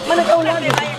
મને કહું લાગે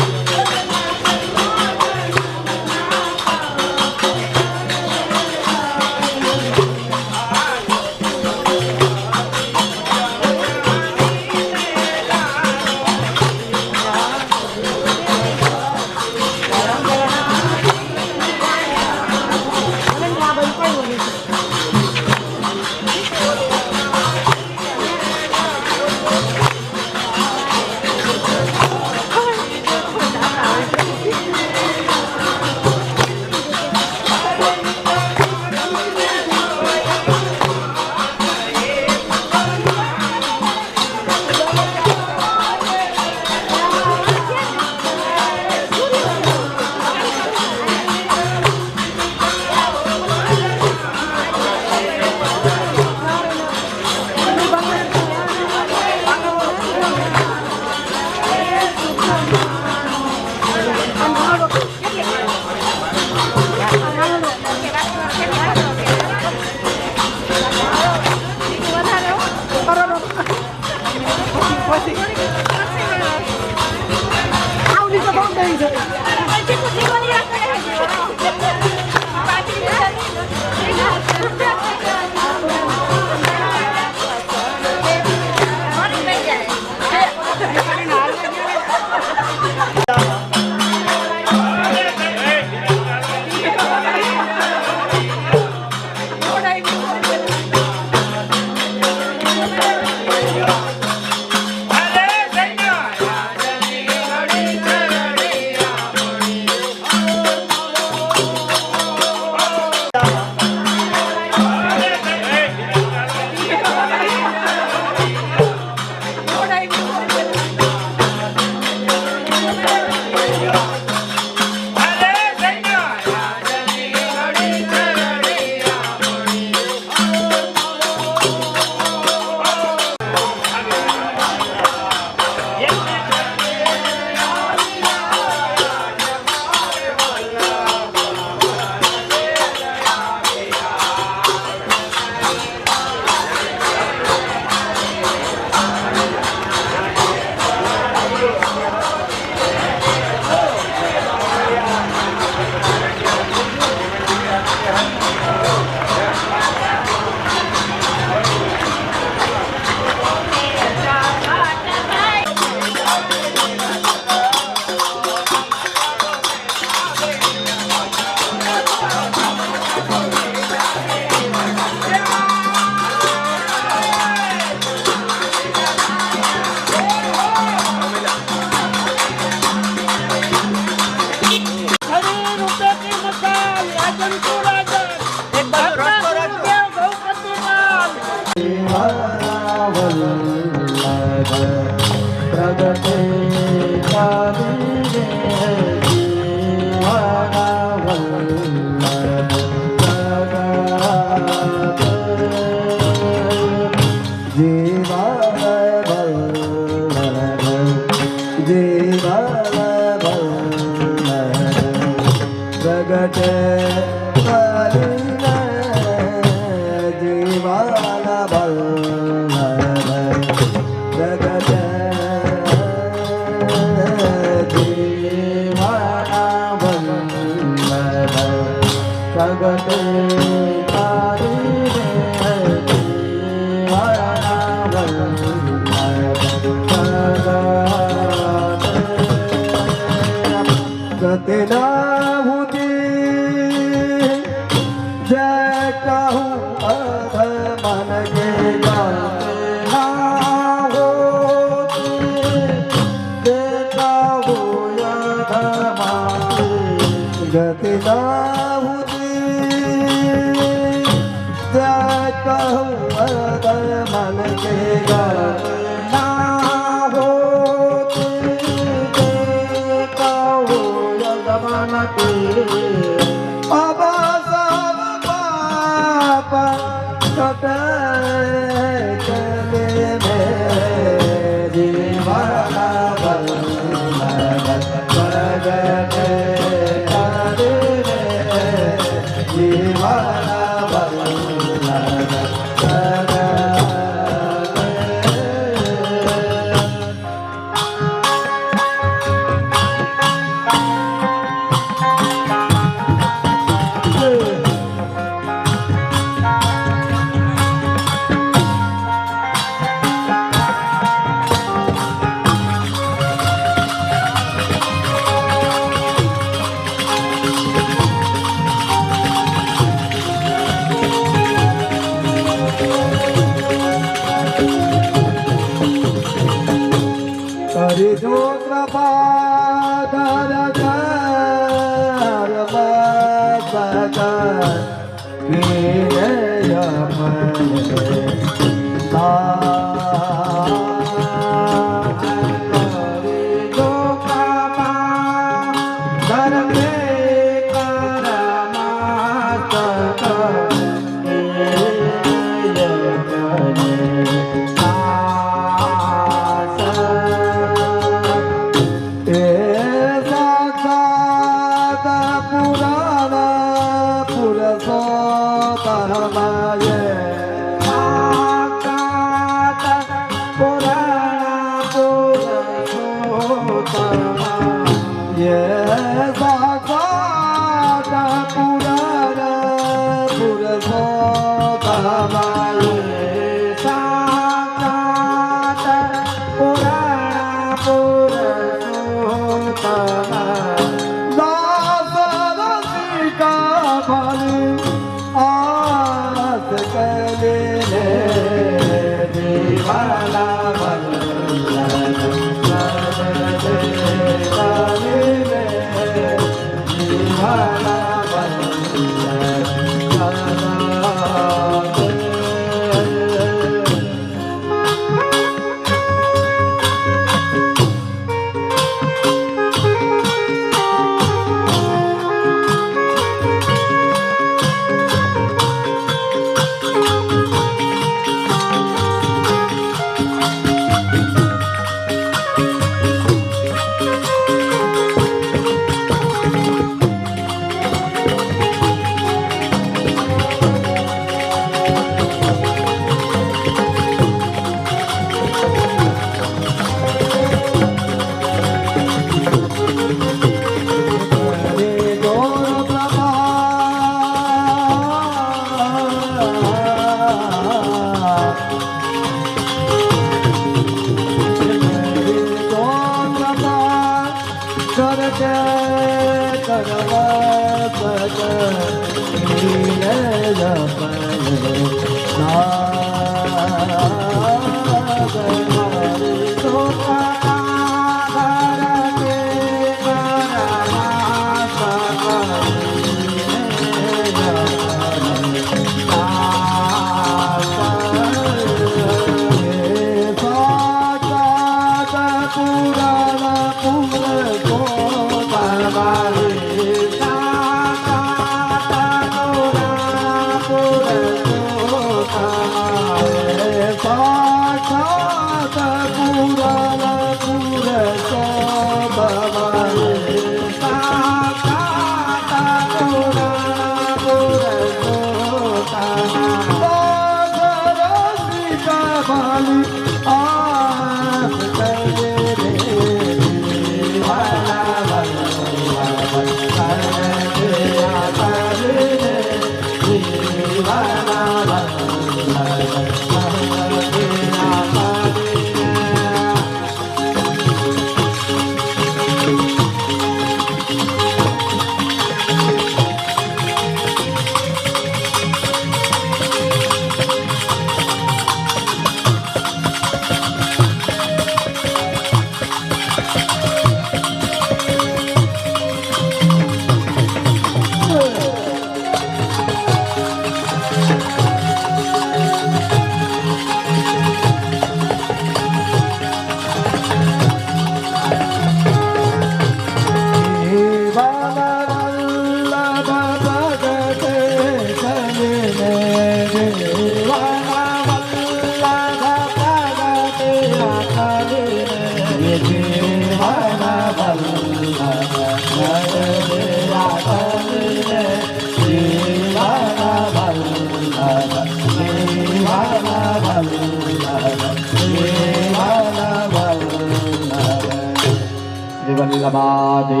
वल्लभादे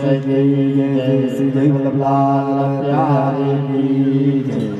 जय जय श्री जय वल्लभलाल प्यारे की जय।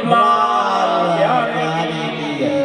વલ્લભલાલ પ્યારી કી જય.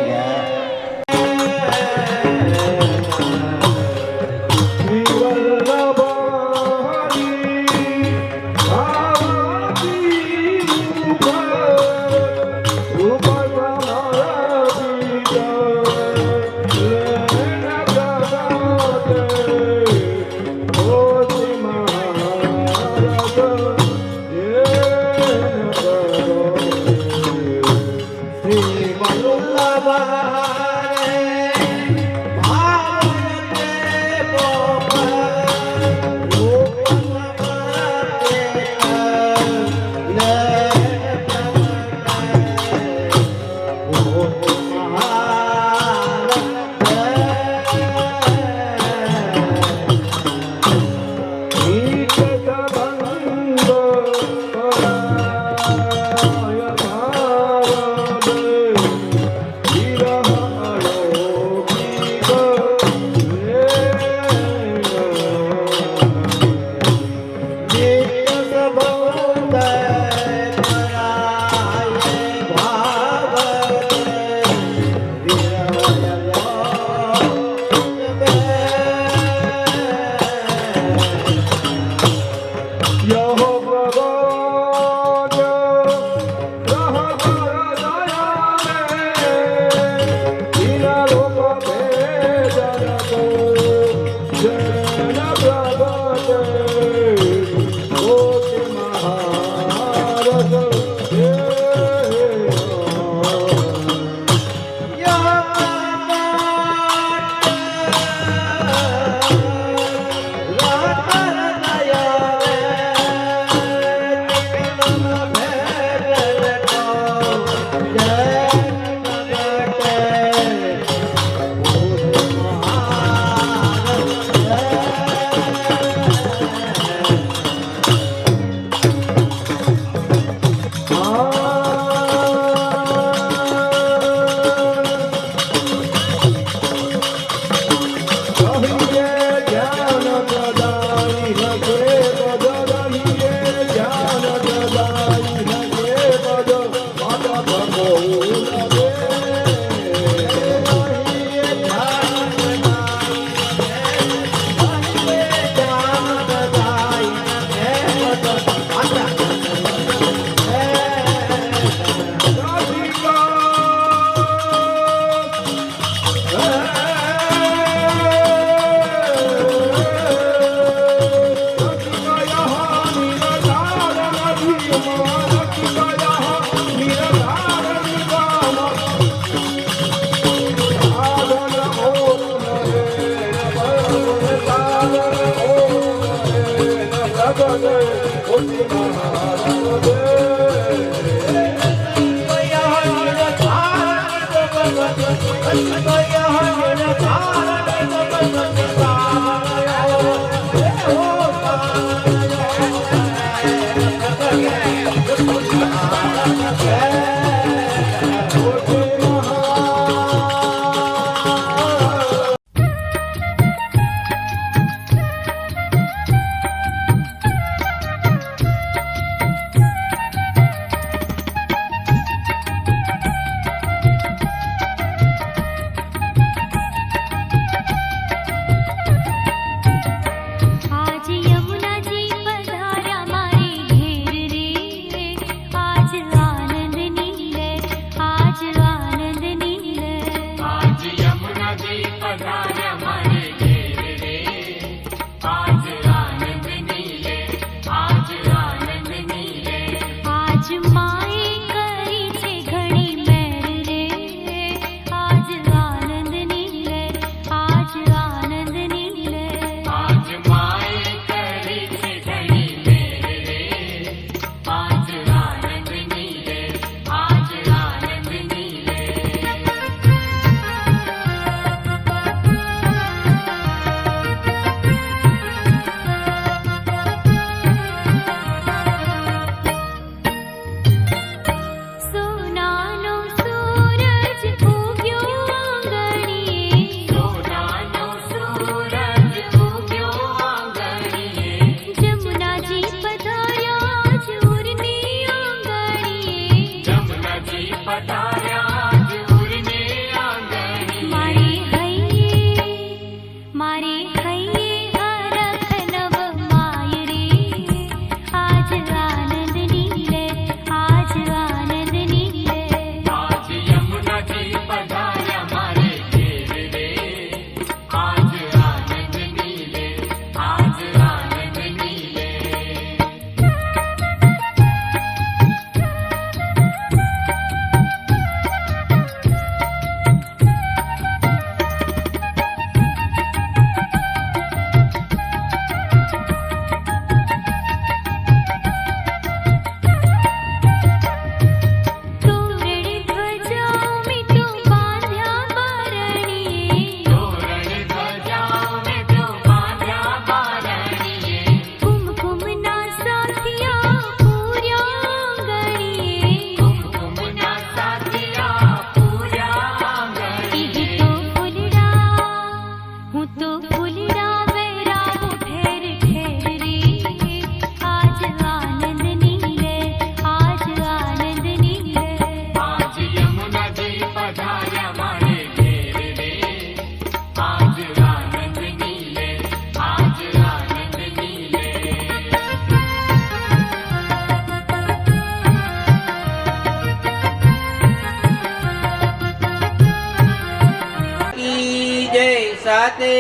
राते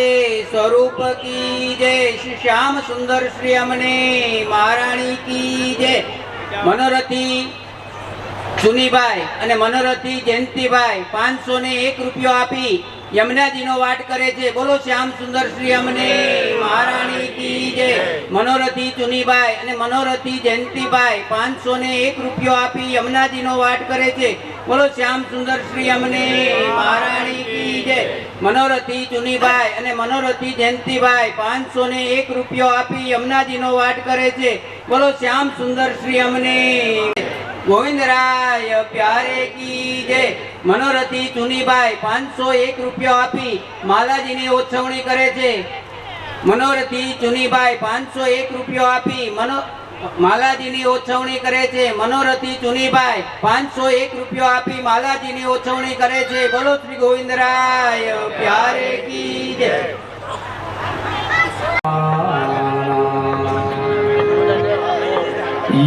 स्वरूप की जय। श्री श्याम सुंदर श्री अमने महाराणी की जय। मनोरथी चुनीभाई અને મનોરથી જયંતિભાઈ 501 રૂપિયો આપી યમુનાજીનો વાટ કરે છે। બોલો શ્યામ સુંદર શ્રી અમને મહારાણી की जय। मनोरथी चुनीभाई અને મનોરથી જયંતિભાઈ 501 રૂપિયો આપી યમુનાજીનો વાટ કરે છે। બોલો શ્યામ સુંદર શ્રી અમને મહારાણી की जय। मनोरथी चुनीभाई અને મનોરથી જયંતિભાઈ 501 રૂપિયો આપી યમુનાજીનો વાટ કરે છે। બોલો શ્યામ સુંદર શ્રી અમને गोविंदराय प्यारे की जय। मनोरथी चुनीभाई 501 રૂપિયો આપી માલાજીની ઓછવણી કરે છે। मनोरथी चुनीभाई 501 રૂપિયો આપી માલાજીની ઓછવણી કરે છે। मनोरथी चुनीभाई 501 રૂપિયો આપી માલાજીની ઓછવણી કરે છે। બોલો શ્રી गोविंदराय प्यारे की जय।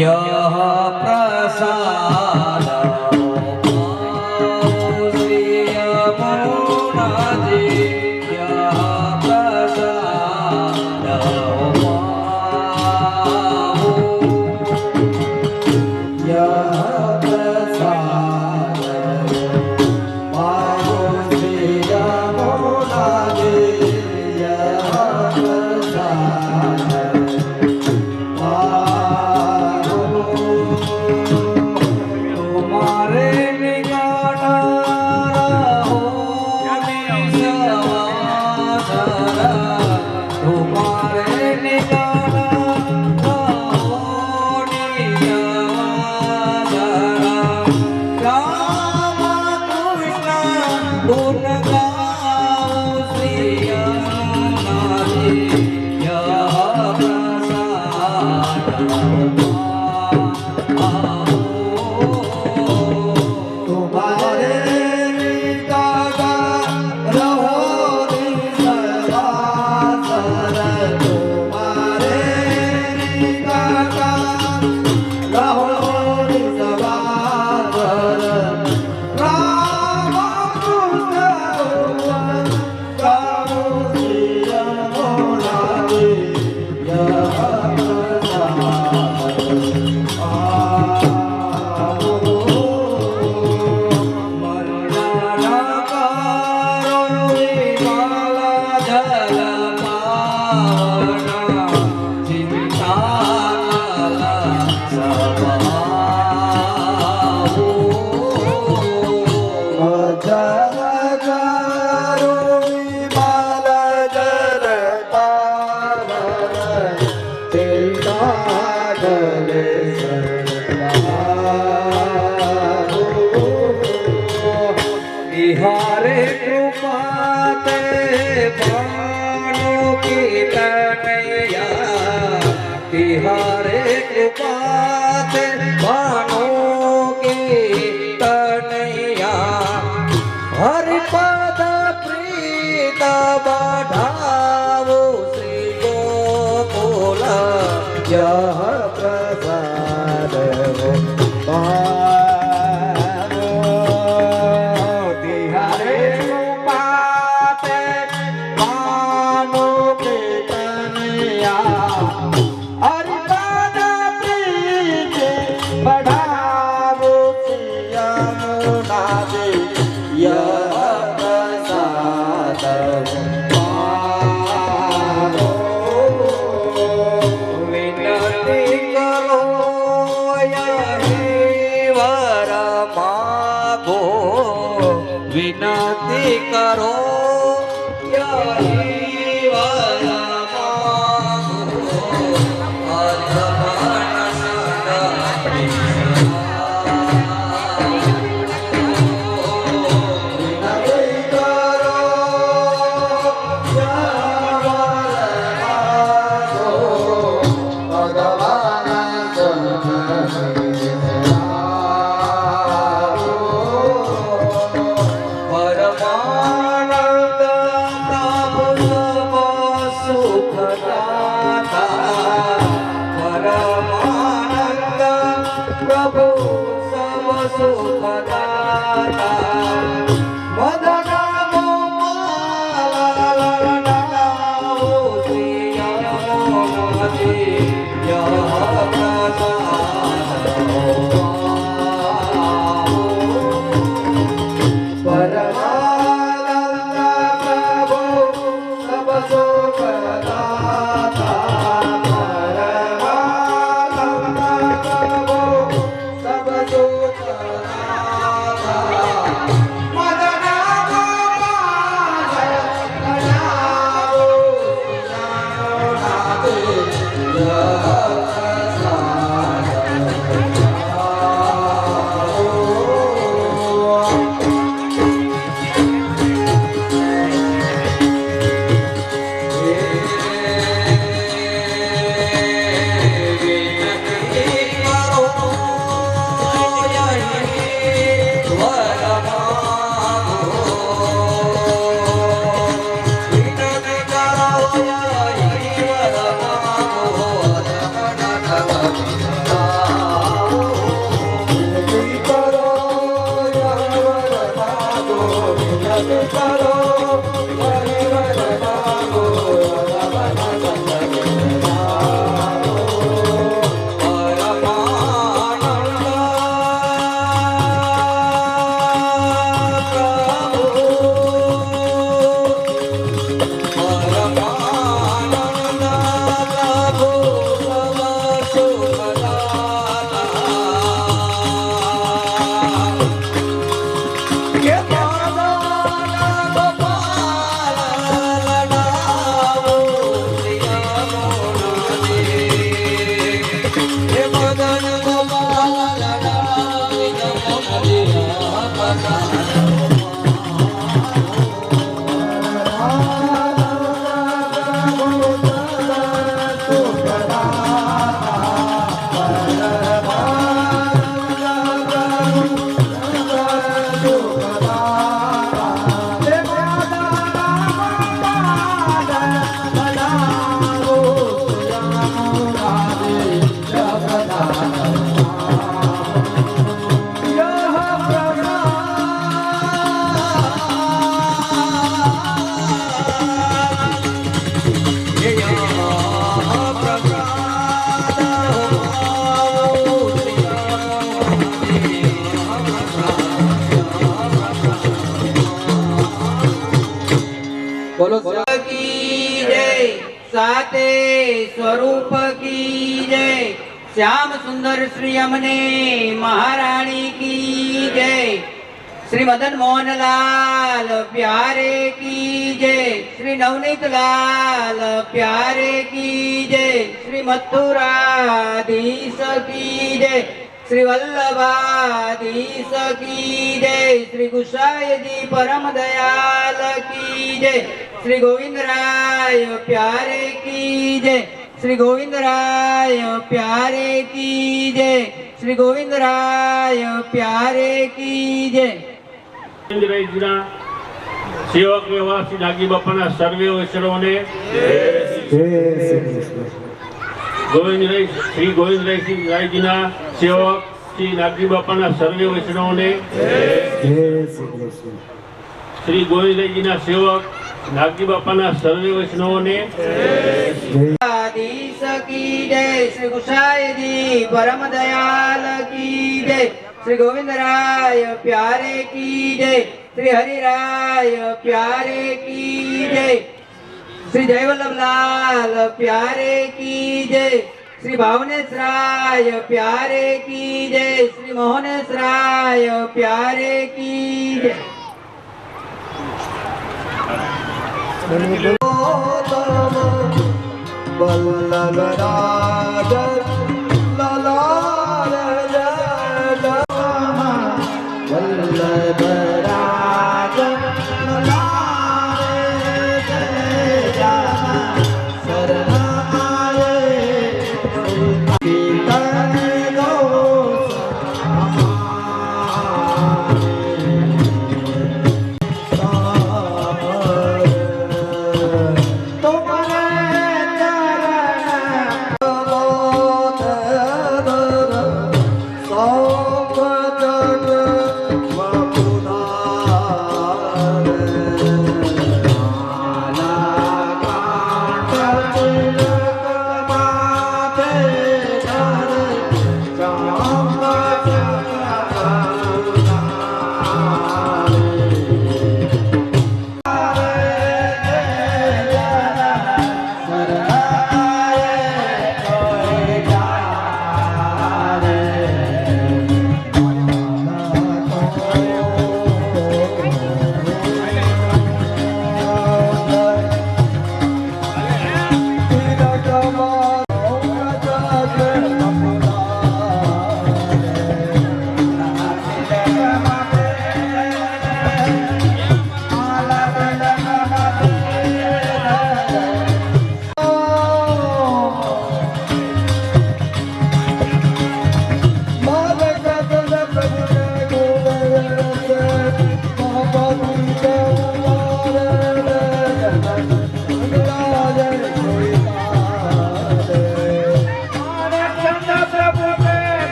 यह प्रसाद श्री यमुना जी। यह प्रसाद यह प्रसाद पायो श्री यमुना जी। यह प्रसाद तुम्हारे निकट रहो निसवासर। तुम्हारे निकट रहो निसवासर। राम कृष्ण गुण गाओ श्री यमुना जी। यह प्रसाद तुम्हारे निकट रहो निसवासर। तुम्हारे निकट रहो निसवासर। राम कृष्ण गुण गाओ श्री यमुना जी। यह हरे कृपा ते बानो की तनया। हरे कृपा ते बानो की तनया। हरिपद प्रीत बढ़ावो श्री गोकुल। यह प्रसाद बढ़ावो श्री यमुना जी। यह प्रसाद विनती करो यही वर मागो। विनती करो यही वर मागो। अधमन सदा परमानंद प्रभु सब सुखदाता। परमानंद प्रभु सब सुखदाता। मदन गोपाल બોલો की जय साते स्वरूप की जय श्याम सुंदर श्री अमने महारानी की जय श्री मदन मोहन लाल प्यारे की जय श्री नवनीत लाल प्यारे की जय श्री मथुराधीश की जय श्री वल्लभाधीश की जय श्री गुसाई जी परम दयाल की जय श्री गोविंद राय प्यारे की जय श्री गोविंद राय प्यारे की जय श्री गोविंद राय प्यारे की जय ગોવિંદરાયજીના સેવક એવા શ્રી નાગી બાપાના સર્વે વૈષ્ણવોને શ્રી ગોવિંદરાયજીના સેવક શ્રી નાગી બાપાના સર્વે વૈષ્ણવોને શ્રી ગોવિંદરાયજીના સેવક નાગી બાપાના સર્વે વૈષ્ણવોને आधीश की जय श्री गुसाई जी परम दयाल की जय श्री गोविंद राय प्यारे की जय श्री हरि राय प्यारे की जय श्री जयवल्लभ लाल प्यारे की जय श्री भावनेश राय प्यारे की जय श्री मोहनेश राय प्यारे की जय वल्लभ राज ललार जय वल्लभ राज ललार जय शरण आए कीर्तन गो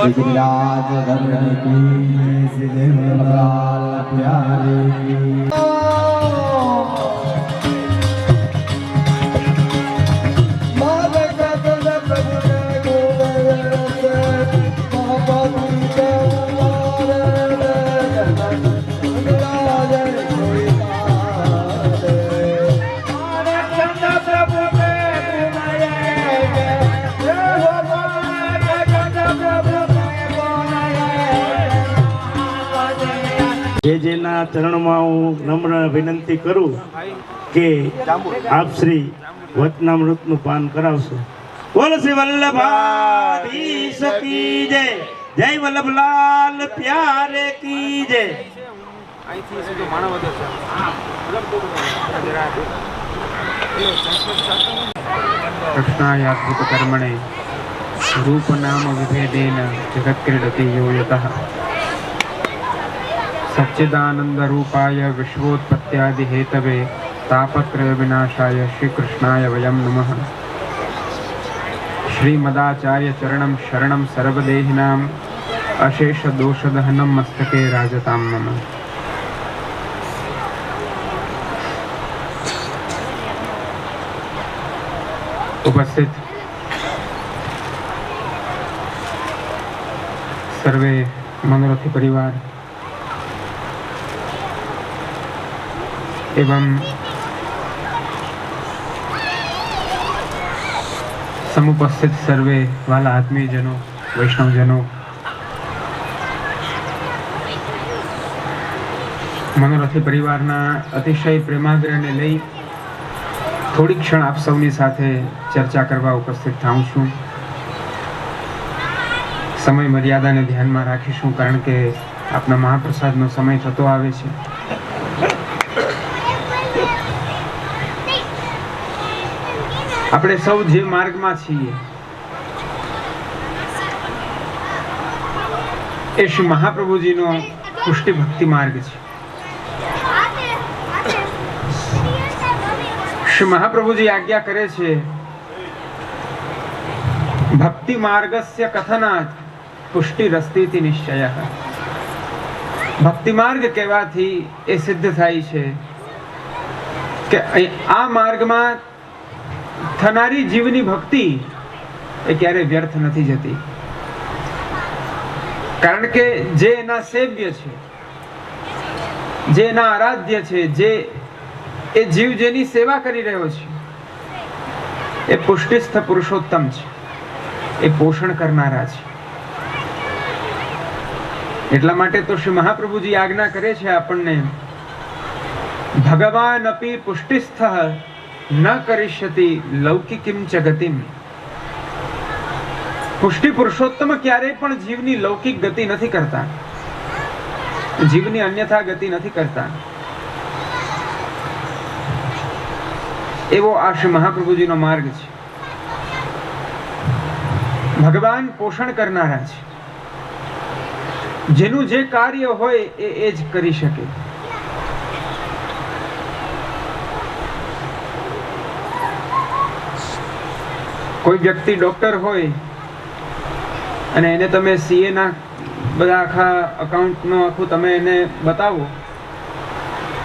गिरिराज धरण की श्री लाल प्यारे की प्रभु આપના ચરણમાં હું નમ્ર વિનંતી કરું કે આપ શ્રી વચનામૃતનું પાન કરાવશો. બોલ શ્રી વલ્લભાધીશ કી જય. જય વલ્લભલાલ પ્યારે કી જય. कृष्णायाद्भुत कर्मणे रूप नाम विभेदेन जगत क्रीडति यो यतः सच्चिदानंद रूपाय विश्वोत्पत्त्यादि हेतवे तापत्रय विनाशाय श्री कृष्णाय वयं नमः. श्रीमदाचार्य चरणं शरणं सर्वदेहिनां अशेष दोषदहनं मस्तके राजतां नमः. उपस्थित सर्वे मनोरथी परिवार एवं समुपस्थित सर्वे वाला आत्मीयजनों वैष्णवजनों मनोरथी परिवारना अतिशय प्रेमाग्रहने लई થોડી ક્ષણ આપ સૌની સાથે ચર્ચા કરવા ઉપસ્થિત થાઉં છું. સમય મર્યાદાને ધ્યાનમાં રાખીશું કારણ કે આપના મહાપ્રસાદનો સમય થતો આવે છે. આપણે સૌ જે માર્ગમાં છીએ એ શ્રી મહાપ્રભુજીનો પુષ્ટિ ભક્તિ માર્ગ છે. श्री महाप्रभुजी आज्ञा करे छे भक्ति मार्गस्य कथनात् पुष्टि रस्तीति निश्चयः. भक्ति मार्ग कहेवाथी ए सिद्ध थाय छे के आ मार्गमां थनारी जीवनी भक्ति ए क्यारे व्यर्थ नथी जती. कारण के जे एना सेव्य छे, जे एना आराध्य छे, जे એ જીવ જેની સેવા કરી રહ્યો છે એ પુષ્ટિસ્થ પુરુષોત્તમ છે, એ પોષણ કરનારા છે. એટલા માટે તો શ્રી મહાપ્રભુજી આજ્ઞા કરે છે આપણને ભગવાન અપી પુષ્ટિસ્થ ન કરિષ્યતિ લૌકિકીમ ચ ગતિમ. પુષ્ટિ પુરુષોત્તમ ક્યારેય પણ જીવની લૌકિક ગતિ નથી કરતા, જીવની અન્યથા ગતિ નથી કરતા. એવો આ શ્રી મહાપ્રભુજીનો માર્ગ છે. ભગવાન પોષણ કરનારા છે, જેનું જે કાર્ય હોય એ જ કરી શકે. કોઈ વ્યક્તિ ડોક્ટર હોય અને એને તમે સીએ ના બધા આખા અકાઉન્ટનો આખું તમે એને બતાવો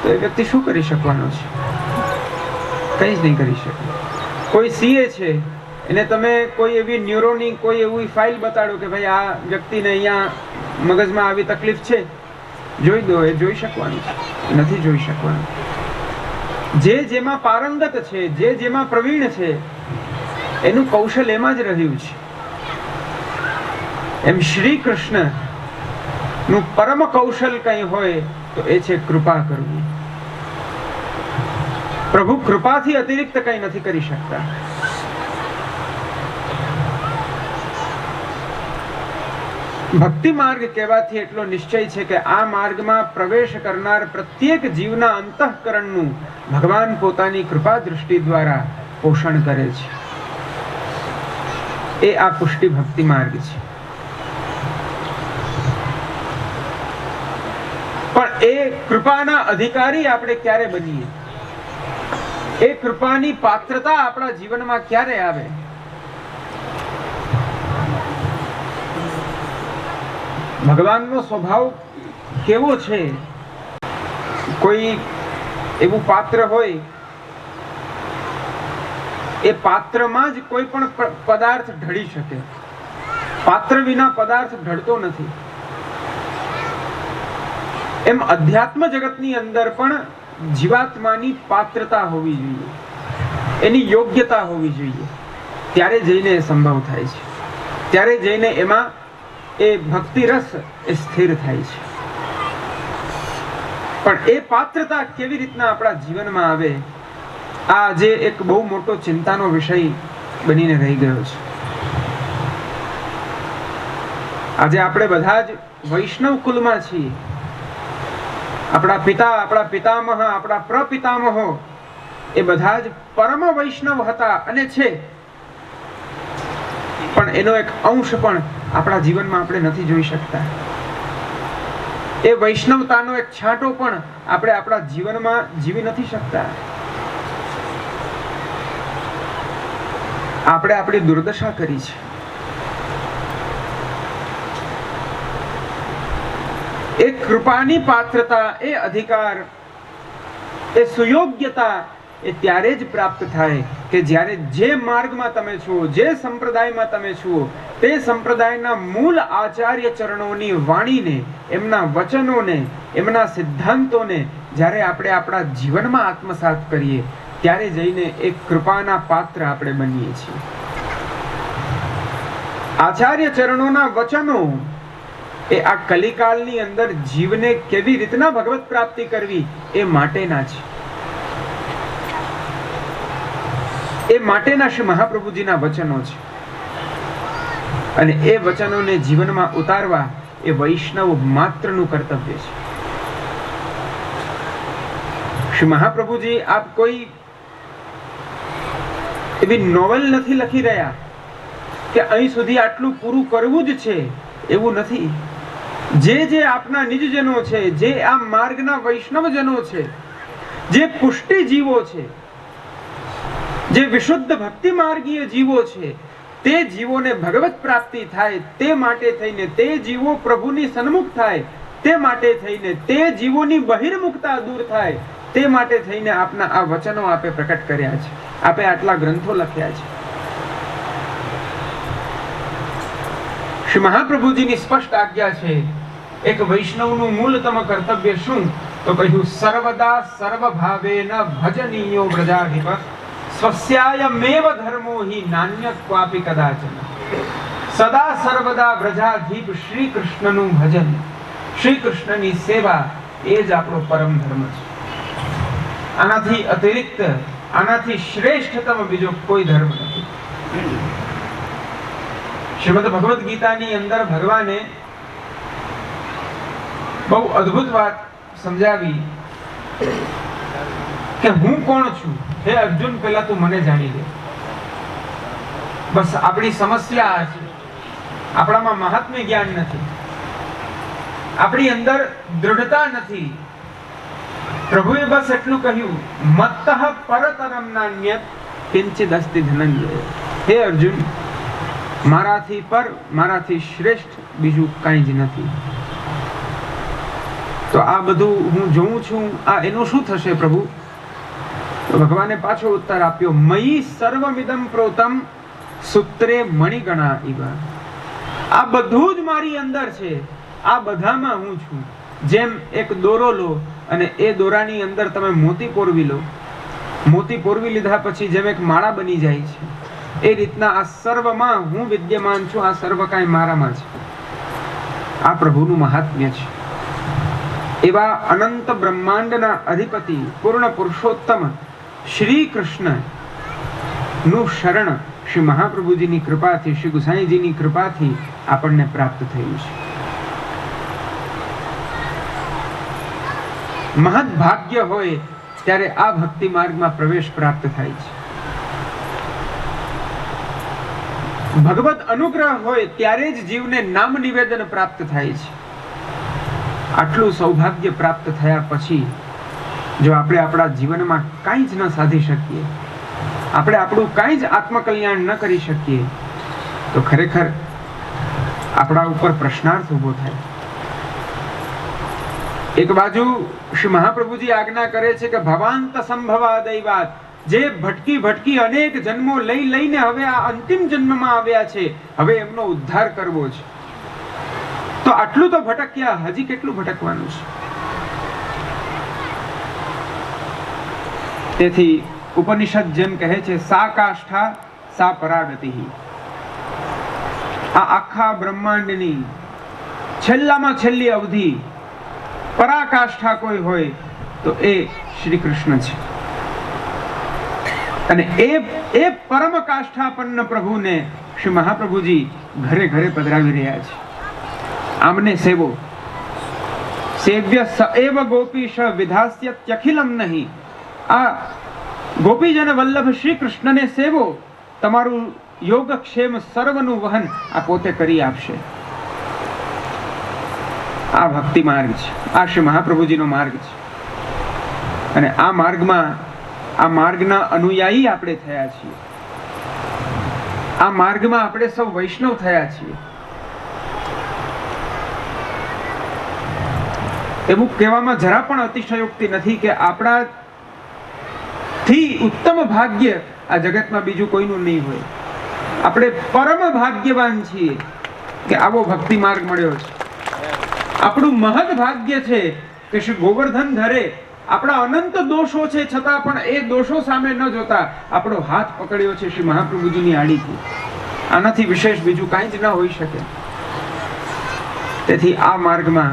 તો એ વ્યક્તિ શું કરી શકવાનો છે? કંઈ જ નહીં કરી શકે. કોઈ સીએ છે એને તમે કોઈ એવી ન્યુરોની કોઈ એવી ફાઇલ બતાડો કે ભાઈ આ વ્યક્તિને અહીંયા મગજમાં આવી તકલીફ છે, જોઈ દો, એ જોઈ શકવાનું છે? નથી જોઈ શકવાનું. જે જેમાં પારંગત છે, જે જેમાં પ્રવીણ છે એનું કૌશલ એમાં જ રહ્યું છે. એમ શ્રી કૃષ્ણ નું પરમ કૌશલ કંઈ હોય તો એ છે કૃપા કરવી. પ્રભુ કૃપાથી અતિરિક્ત કંઈ નથી કરી શકતા. ભક્તિ માર્ગ કહેવાથી એટલો નિશ્ચય છે કે આ માર્ગમાં પ્રવેશ કરનાર પ્રત્યેક જીવના અંતઃકરણનું ભગવાન પોતાની કૃપા દૃષ્ટિ દ્વારા પોષણ કરે છે. એ આ પુષ્ટિ ભક્તિ માર્ગ છે. પણ એ કૃપાના અધિકારી આપણે ક્યારે બનીએ, એ કૃપાની પાત્રતા આપણા જીવનમાં ક્યારે આવે? ભગવાનનો સ્વભાવ કેવો છે? કોઈ એવું પાત્ર હોય, એ પાત્રમાં જ કોઈ પણ પદાર્થ ઢળી શકે. પાત્ર વિના પદાર્થ ઢળતો નથી. એમ અધ્યાત્મ જગતની અંદર પણ જીવાત્માની પાત્રતા હોવી જોઈએ, એની યોગ્યતા હોવી જોઈએ. ત્યારે જઈને એ સંભવ થાય છે, ત્યારે જઈને એમાં એ ભક્તિ રસ એ સ્થિર થાય છે. પણ એ પાત્રતા કેવી રીતના આપણા જીવનમાં આવે, આ આજે એક બહુ મોટો ચિંતાનો વિષય બનીને રહી ગયો છે. આજે આપણે બધા જ વૈષ્ણવ કુલમાં છીએ. આપણા પિતા, આપણા પિતામહ, આપણા પ્રપિતામહો એ બધા જ પરમ વૈષ્ણવ હતા અને છે, પણ એનો એક અંશ પણ આપણા જીવનમાં આપણે નથી જોઈ શકતા. એ વૈષ્ણવતાનો એક છાંટો પણ આપણે આપણા જીવનમાં જીવી નથી શકતા. આપણે આપણી દુર્દશા કરી છે. એ કૃપાની પાત્રતા, એ અધિકાર, એ સુયોગ્યતા એ ત્યારે જ પ્રાપ્ત થાય કે જ્યારે જે માર્ગમાં તમે છો, જે સંપ્રદાયમાં તમે છો, તે સંપ્રદાયના મૂળ આચાર્ય ચરણોની વાણીને, એમના વચનોને, એમના સિદ્ધાંતોને જ્યારે આપણે આપણા જીવનમાં આત્મસાત કરીએ, ત્યારે જઈને એક કૃપાના પાત્ર આપણે બનીએ છીએ. આચાર્ય ચરણોના વચનો એ આ કલિકાલની અંદર જીવને કેવી રીતના ભગવત પ્રાપ્તિ કરવી એ માટેના છે. એ માટેના શ્રી મહાપ્રભુજીના વચનો છે. અને એ વચનોને જીવનમાં ઉતારવા એ વૈષ્ણવ માત્રનું કર્તવ્ય છે. શ્રી મહાપ્રભુજી આપ કોઈ એવી નોવેલ નથી લખી રહ્યા કે અહીં સુધી આટલું પૂરું કરવું જ છે, એવું નથી. જે આપના નિજજનો છે, જે આ માર્ગના વૈષ્ણવજનો છે, જે પુષ્ટિ જીવો છે, જે વિશુદ્ધ ભક્તિ માર્ગીય જીવો છે, તે જીવોને ભગવત પ્રાપ્તિ થાય તે માટે થઈને, તે જીવો પ્રભુની સન્મુખ થાય તે માટે થઈને, તે જીવોની બહિર્મુખતા દૂર થાય તે માટે થઈને આપના આ વચનો આપે પ્રકટ કર્યા છે. આપે આટલા ગ્રંથો લખ્યા છે. શ્રી મહાપ્રભુજીની સ્પષ્ટ આજ્ઞા છે. એક વૈષ્ણવનું મૂળતમ કર્તવ્ય શું? તો કહ્યું સર્વદા સર્વભાવેન ભજનીયો વ્રજાધિપ સ્વસ્યાયમેવ ધર્મો હિ નાન્યત ક્વાપી કદાચન. સદા સર્વદા વ્રજાધિપ શ્રી કૃષ્ણનું ભજન, શ્રી કૃષ્ણની સેવા એ જ આપણો પરમ ધર્મ છે. આનાથી અતિરિક્ત, આનાથી શ્રેષ્ઠતમ બીજો કોઈ ધર્મ નથી. શ્રીમદ ભગવદ ગીતાની અંદર ભગવાને બહુ અદ્ભુત વાત સમજાવી કે હું કોણ છું. હે અર્જુન, પહેલા તું મને જાણી લે. બસ આપણી સમસ્યા આ છે. આપણામાં મહાત્મ્ય જ્ઞાન નથી, આપણી અંદર દૃઢતા નથી. પ્રભુએ બસ એટલું કહ્યું, મત્તઃ પરતરમ નાન્યત કિંચિદ અસ્તિ ધનંજય. હે અર્જુન, મારાથી પર, મારાથી શ્રેષ્ઠ બીજું કંઈ જ નથી. તો આ બધું હું જોઉં છું, આ એનું શું થશે પ્રભુ? તો ભગવાને પાછો ઉત્તર આપ્યો, મયી સર્વમિદમ પ્રોતમ સૂત્રે મણિગણા ઇવ. આ બધું જ મારી અંદર છે, આ બધામાં હું છું. જેમ એક દોરો લો અને એ દોરાની અંદર તમે મોતી પોરવી લો, મોતી પોરવી લીધા પછી જેમ એક માળા બની જાય છે, એ રીતના આ સર્વમાં હું વિદ્યમાન છું. આ સર્વ કાંઈ મારામાં છે. આ પ્રભુનું મહાત્મ્ય છે. એવા અનંત બ્રહ્માંડના અધિપતિ પૂર્ણ પુરુષોત્તમ શ્રી કૃષ્ણ નું શરણ શ્રી મહાપ્રભુજીની કૃપાથી, શ્રી ગુસાઈજીની કૃપાથી આપણને પ્રાપ્ત થયું છે. મહદ ભાગ્ય હોય ત્યારે આ ભક્તિ માર્ગમાં પ્રવેશ પ્રાપ્ત થાય છે. ભગવત અનુગ્રહ હોય ત્યારે જ જીવને નામ નિવેદન પ્રાપ્ત થાય છે. આટલું સૌભાગ્ય પ્રાપ્ત થયા પછી જો આપણે આપણા જીવનમાં કાંઈ જ ન સાધી શકીએ, આપણે આપણું કાંઈ જ આત્મકલ્યાણ ન કરી શકીએ, તો ખરેખર આપણા ઉપર પ્રશ્નાર્થ ઉભો થાય. એક બાજુ શ્રી મહાપ્રભુજી આજ્ઞા કરે છે કે ભવાંત સંભવા દૈવાત, જે ભટકી ભટકી અનેક જન્મો લઈ લઈને હવે આ અંતિમ જન્મમાં આવ્યા છે, હવે એમનો ઉદ્ધાર કરવો છે. તો આટલું તો ભટક્યા, હજી કેટલું ભટકવાનું છે? તેથી ઉપનિષદ જેમ કહે છે, સા કાષ્ઠા સા પરાગતિ. આ આખા બ્રહ્માંડની છેલ્લામાં છેલ્લી અવધિ પરાકાષ્ઠા કોઈ હોય તો એ શ્રી કૃષ્ણ છે. અને એ પરમ કાષ્ઠાપન્ન પ્રભુને શ્રી મહાપ્રભુજી ઘરે ઘરે પધરાવી રહ્યા છે. આમને સેવો. સેવ્ય સએવ ગોપીશ વિધાસ્યત્યખિલમ નહીં. આ ગોપીજન વલ્લભ શ્રી કૃષ્ણને સેવો, તમારું યોગક્ષેમ સર્વનું વહન આ પોતે કરી આપશે. આ ભક્તિ માર્ગ છે, આ શ્રી મહાપ્રભુજીનો માર્ગ છે. અને આ માર્ગમાં, આ માર્ગના અનુયાયી આપણે થયા છીએ. આ માર્ગમાં આપણે સૌ વૈષ્ણવ થયા છીએ. એવું કહેવામાં જરા પણ અતિશયોક્તિ નથી કે આપણા થી ઉત્તમ ભાગ્ય આ જગતમાં બીજું કોઈનું નહીં હોય. આપણે પરમ ભાગ્યવાન છીએ કે આવો ભક્તિ માર્ગ મળ્યો છે. આપણું મહદ ભાગ્ય છે કે શ્રી ગોવર્ધન ધરે આપણા અનંત દોષો છે છતાં પણ એ દોષો સામે ન જોતા આપણો હાથ પકડ્યો છે શ્રી મહાપ્રભુજીની આડીથી. આનાથી વિશેષ બીજું કાંઈ જ ન હોઈ શકે. તેથી આ માર્ગમાં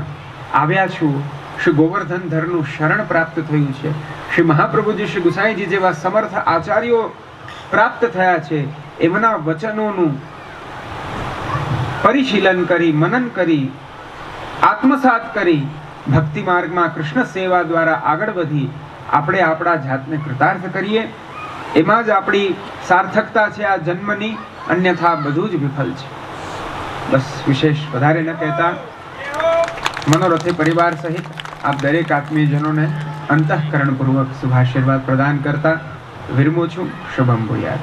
આવ્યા છું. શ્રી ગોવર્ધન ધરનું શરણ પ્રાપ્ત થયું છે. શ્રી મહાપ્રભુજી, શ્રી ગુસાઈજી જેવા સમર્થ આચાર્યો પ્રાપ્ત થયા છે. એમના વચનોનું પરિશીલન કરી, મનન કરી, આત્મસાત કરી ભક્તિ માર્ગમાં કૃષ્ણ સેવા દ્વારા આગળ વધી આપણે આપણા જાતને કૃતાર્થ કરીએ. એમાં જ આપણી સાર્થકતા છે આ જન્મની, અન્યથા બધું જ વિફલ છે. બસ વિશેષ વધારે ન કહેતા મનોરથે પરિવાર સહિત આપ દરેક આત્મીયજનોને અંતઃકરણપૂર્વક શુભાશીર્વાદ પ્રદાન કરતા વિરમું છું. શુભમ ભૂયાત.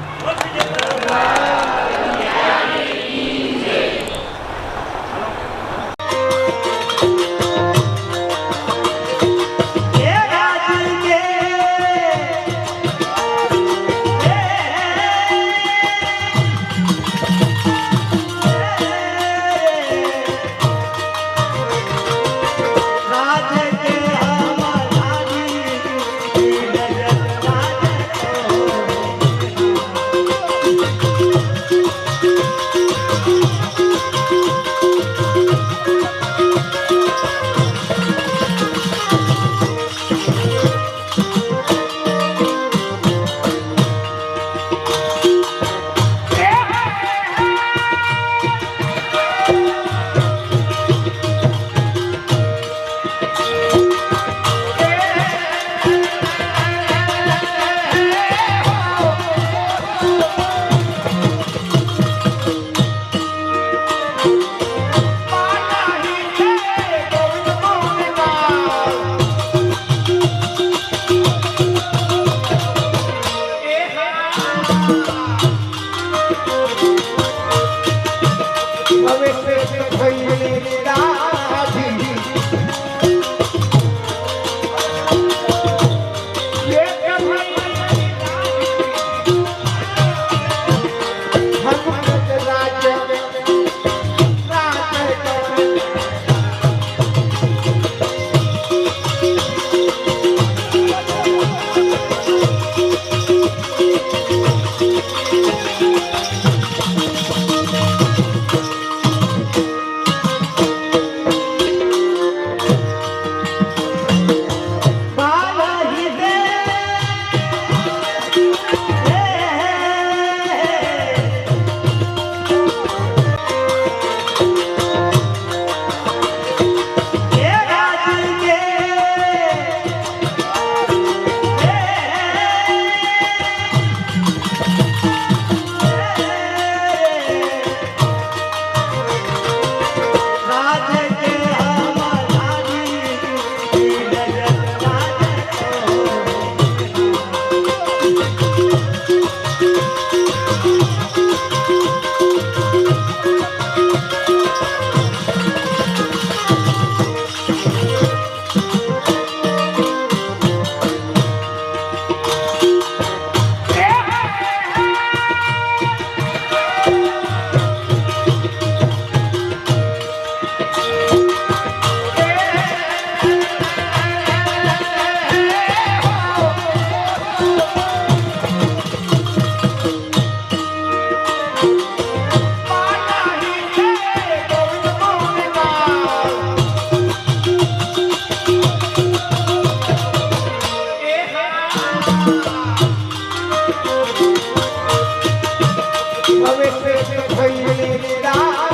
હવે શ્રેષ્ઠ થઈને દાઢી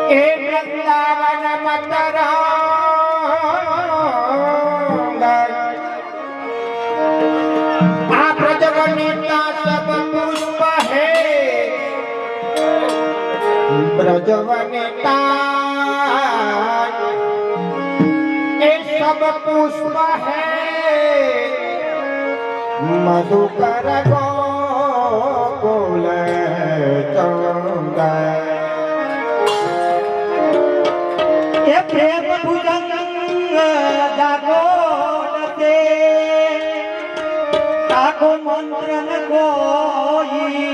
એ વૃંદાવન મકરંદ આ બ્રજવનિતા સબ પુષ્પ હે બ્રજવનિતા એ સબ પુષ્પ હે મધુકર ગોકુલ ચંદ એ પ્રેમ ભુજંગ જાગો નતે તાકો મંત્ર ન કોઈ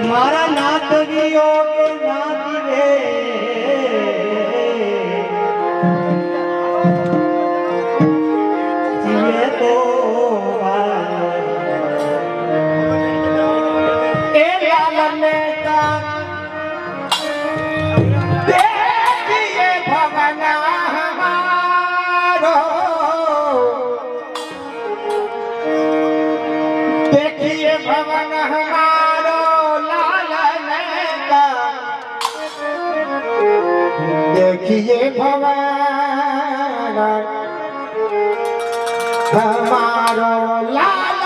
મારા નાથ વિયોગ ના દિવે જીવે તો એ લાલને કા देखिए भवन हमारो देखिए भवन हमारो लालन का देखिए भवन हमारो लालन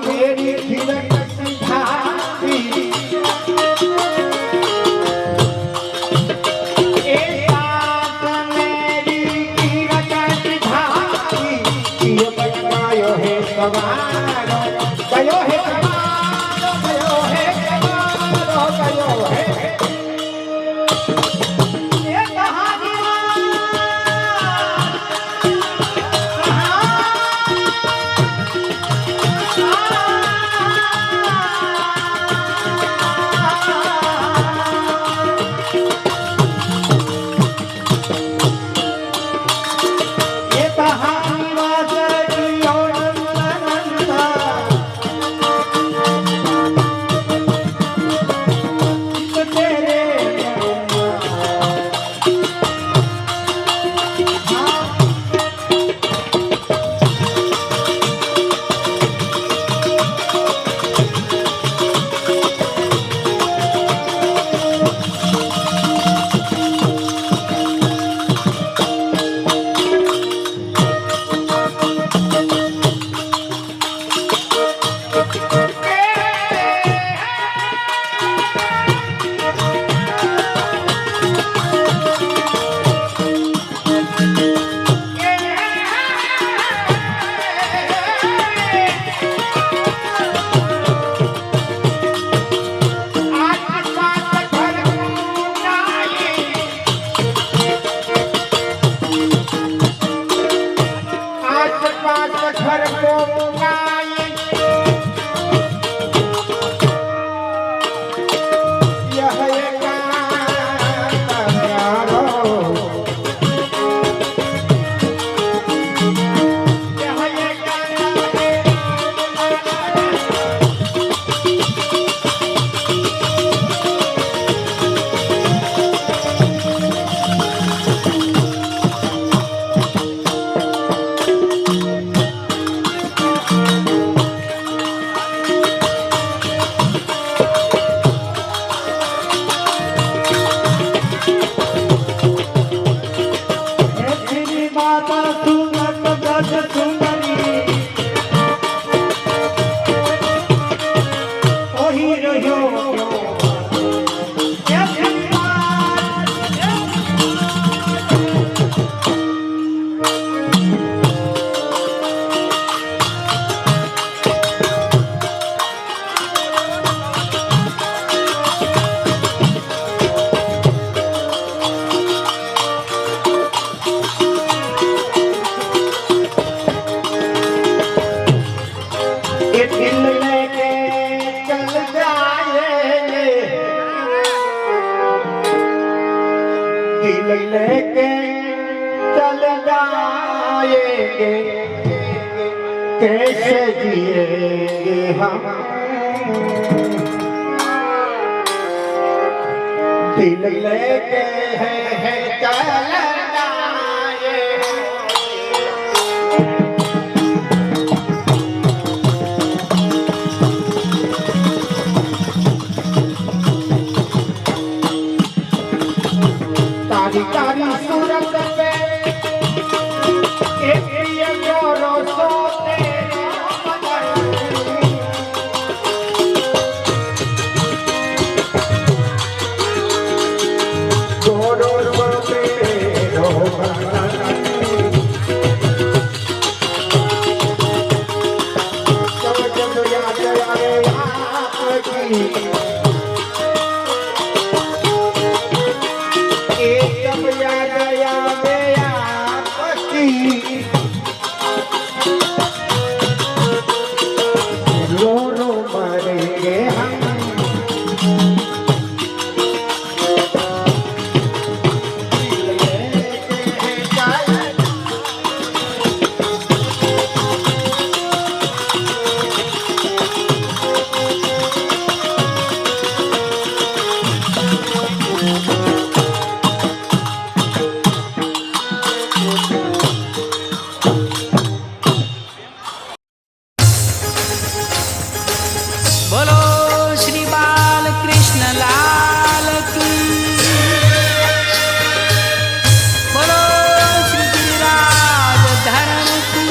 मेरी धीरज सिधारी ए साथ मेरी धीरज सिधारी ये बटवायो है सवारो गयो है सवारो गयो है सवारो गयो है ये कहानी એ કહાની વાજડી ઓનંદ બોલી રહ્યો लेके चल जाएंगे कैसे जिएंगे हम दिल लेके है चल जाएंगे तारी तारी सूरत पे एक प्रिय गोरो सोते गोरो सोते रो जब जब याद आए आपकी एकदम याद आवे आपकी रो रो मरेंगे हम बोलो श्री बाल कृष्ण लाल की बोलो श्री गिरिराज धरण की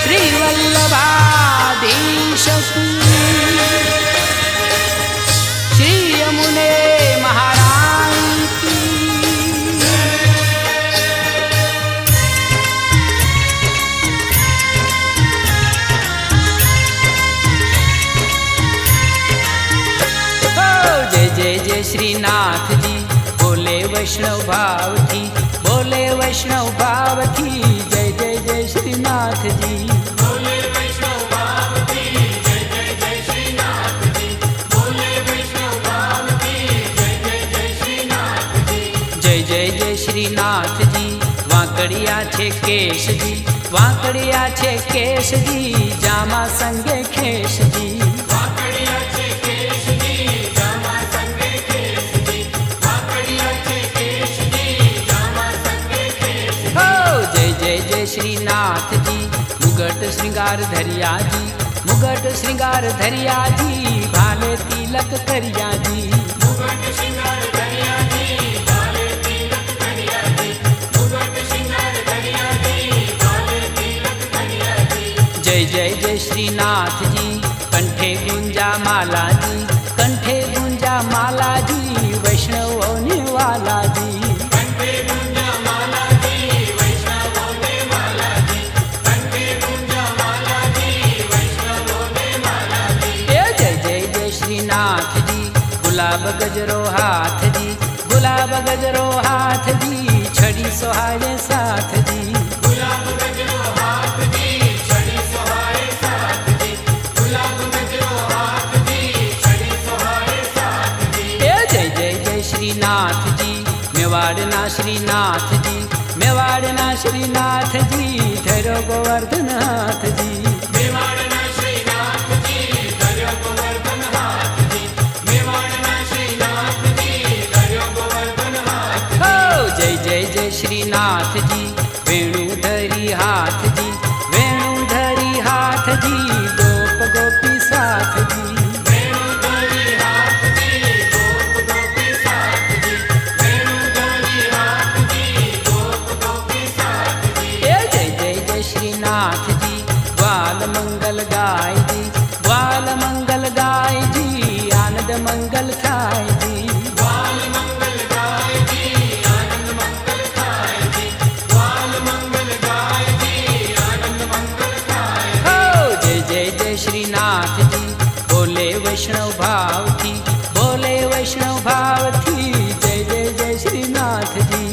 श्री वल्लभाधीश की श्री यमुने महारानी की जय जय श्रीनाथ जी बोले वैष्णव भाव थी बोले वैष्णव भाव थी जय जय जय श्रीनाथ जी बोले वैष्णव भाव थी जय जय जय श्रीनाथ जी बोले वैष्णव भाव थी जय जय जय श्रीनाथ जी जय जय जय श्रीनाथ जी वांकड़िया छे केश जी वांकड़िया छे केश जी जामा संगे खेश जी वांकड़िया छे केश जी जामा संगे खेश जी वांकड़िया छे केश जी जामा संगे खेश जी हो जय जय जय श्रीनाथ जी मुगट श्रृंगार धरिया जी मुगट श्रृंगार धरिया जी भाले तिलक करिया जी मुगट श्रृंगार धरिया जी भाले तिलक करिया जी मुगट श्रृंगार धरिया जी भाले तिलक करिया जी जय जय जय श्रीनाथ जी कंठे गुंजा माला जी कंठे गुंजा माला जी वैष्णवों ने वाला जी कंठे गुंजा माला जी वैष्णवों ने वाला जी कंठे गुंजा माला जी वैष्णवों ने वाला जी जय जय जय श्रीनाथ जी गुलाब गजरो हाथ जी गुलाब गजरो हाथ जी छड़ी सोहाए साथ जी गुलाब गजरो हाथ जी छड़ी सोहाए साथ जी गुलाब गजरो हाथ जी छड़ी सोहाए साथ जी जय जय जय श्रीनाथ जी मेवाड़ना श्रीनाथ जी मेवाड़ना श्रीनाथ जी धरो गोवर्धन हाथ जी मेवाड़ना श्रीनाथ जी धरो गोवर्धन हाथ जी मेवाड़ना श्रीनाथ जी धरो गोवर्धन हाथ हो जय जय जय श्रीनाथ जी वेणु धरी हाथ जी वेणु धरी हाथ जी गोप गोपी साथ जी वेणु धरी हाथ जी गोप गोपी साथ जी वेणु धरी हाथ जी गोप गोपी साथ जी जय जय जय जय श्रीनाथ जी મંગલ થાય જી. હો, જય જય જય શ્રીનાથજી બોલે વૈષ્ણવ ભાવથી, બોલે વૈષ્ણવ ભાવથી, જય જય જય શ્રીનાથજી.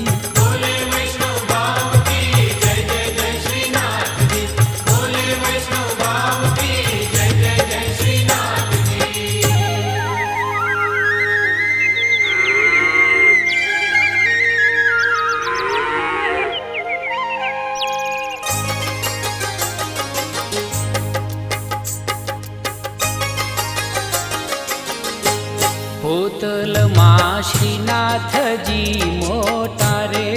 ભૂતલમાં શ્રીનાથજી મોટા રે,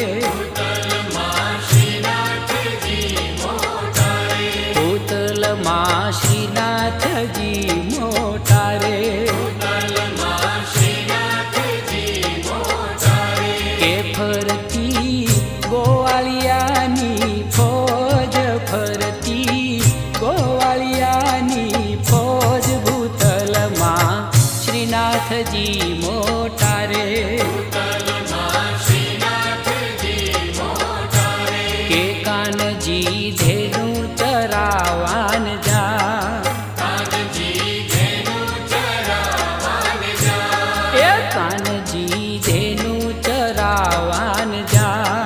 ભૂતલમાં શ્રીનાથજી મોટા રે, કે ફરતી ગોવાળિયાની ફોજ, ફરતી ગોવાળિયાની ફોજ, ભૂતલમાં શ્રીનાથજી મોટા રે, કે કાનજી ધેનું ચરાવાન જા, એ કાનજી ધેનું ચરાવાન જા,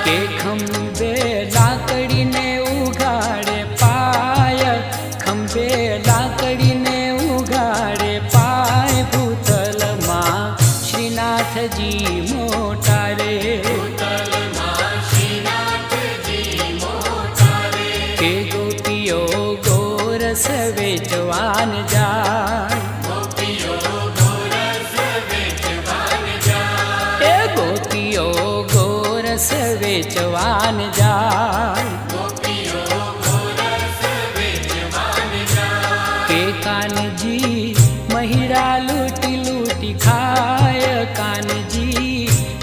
કે ખંભે લાકડીને ઉગાડે પાય, ખંભે લાકડીને ઉગાડે પાય, ભૂતલમાં શ્રીનાથજી મોટા રે, કે ગોપીઓ ગોરસ વેચવાન જાય, એ ગોપીઓ ગોરસ વેચવાન જાય, કે કાનજી મહિડા લૂટી લૂટી ખાય, કાનજી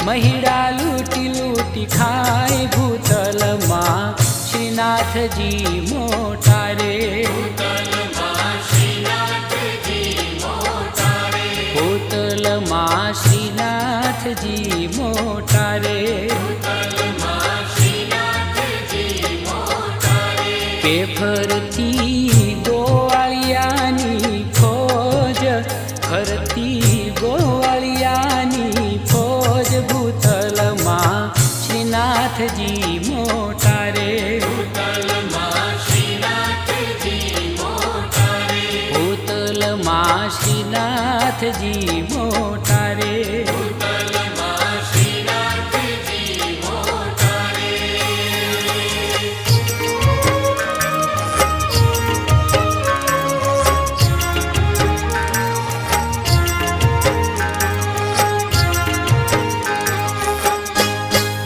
મહિડા લૂટી લૂટી ખાય, ભૂતલમાં શ્રીનાથજી મોટા રે, ભૂતલમાં શ્રીનાથજી મોટા રે, કે ફરતી ગોવાળિયાની ફોજ, ફરતી ગોવાળિયાની ફોજ, ભૂતલમાં શ્રીનાથજી મોટા રે, ભૂતલમાં શ્રીનાથજી મોટા રે.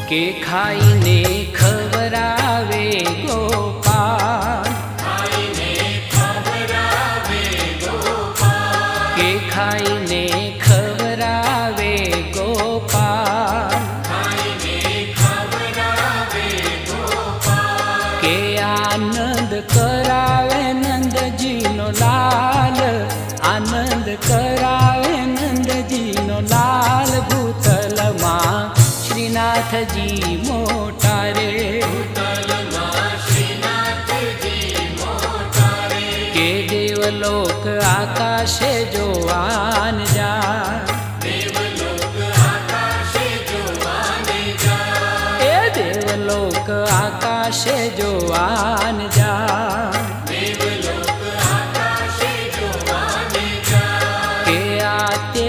કે ખાઈને ખવરાવે ગોપાલ, કે ખાઈને ખવરાવે ગોપાલ, કે આનંદ કરાવે નંદજીનો લાલ, આનંદ કરાવે નંદજીનો લાલ, ભૂતલમાં શ્રીનાથજી મોટા રે, કે દેવલોક આકાશે જોવાન જા, એ દેવલોક આકાશે જોવાન જા, કે આતે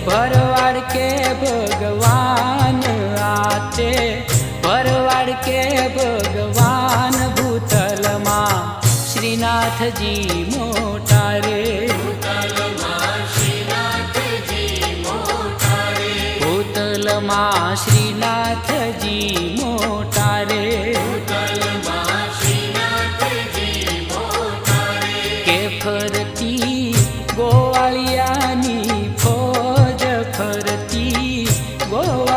ભરવાડ કે ભગવાન, આતે ભરવાડ કે ભગવાન, ભૂતલમાં શ્રીનાથજી મોટા રે, ભૂતલમાં શ્રીનાથજી મોટા